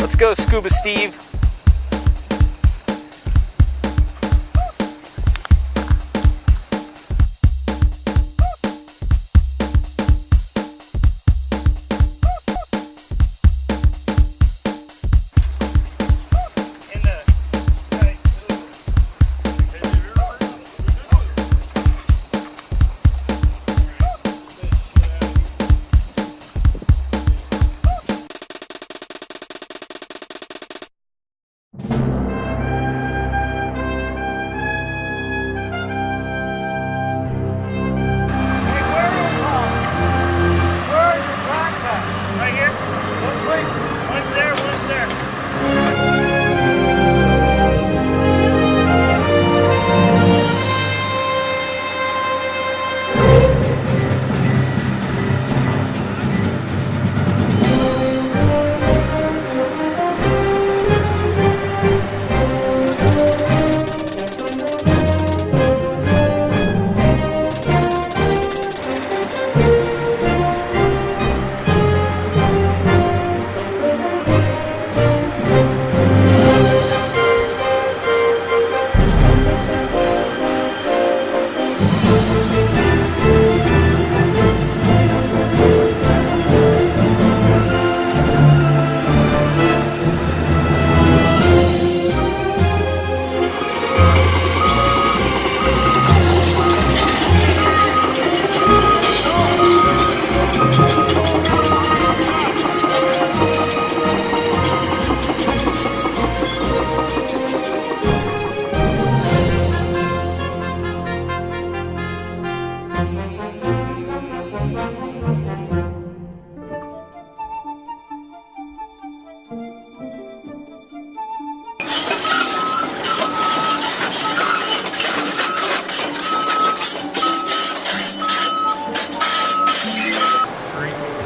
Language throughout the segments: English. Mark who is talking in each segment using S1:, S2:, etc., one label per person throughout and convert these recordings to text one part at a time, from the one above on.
S1: Let's go, Scuba Steve.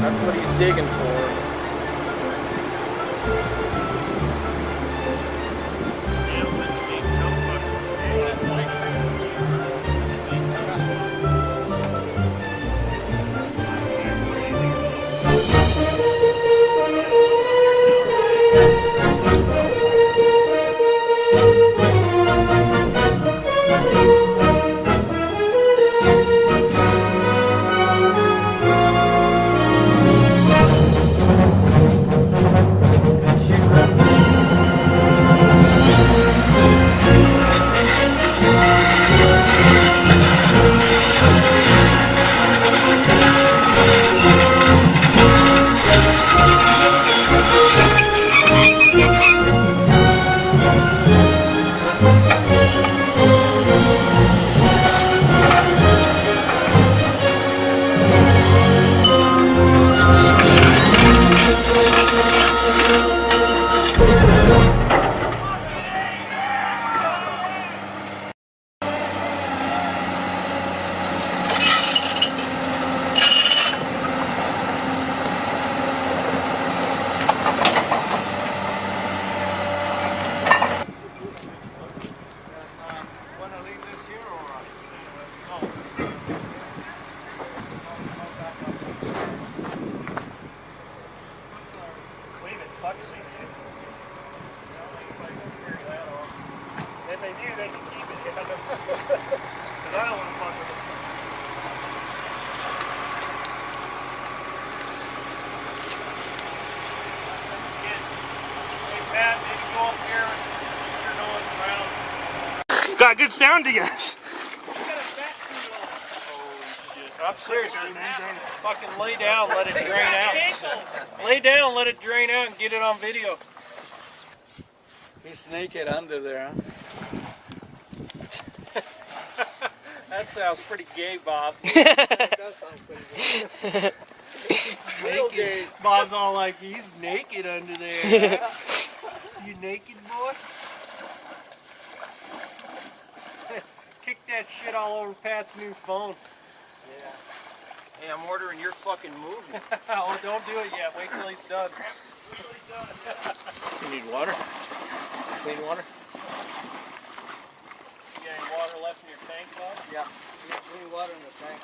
S1: That's what he's digging for. If they do, they can keep it. Because I don't want to fuck with it. Hey Pat, maybe go up here and turn the around. Got good sound to you. I'm serious, dude. Fucking lay down, let it drain out. Lay down, let it drain out, and get it on video.
S2: He's naked under there, huh?
S1: That sounds pretty gay, Bob.
S2: That does sound pretty good. Real gay.
S1: Bob's all like, he's naked under there. You naked, boy? Kick that shit all over Pat's new phone.
S2: Yeah.
S1: Hey, I'm ordering your fucking movie. Oh, don't do it yet. Wait till he's done. You need water? Clean water? You got any water left in your tank, Bob?
S2: Yeah. We need clean water in the tank.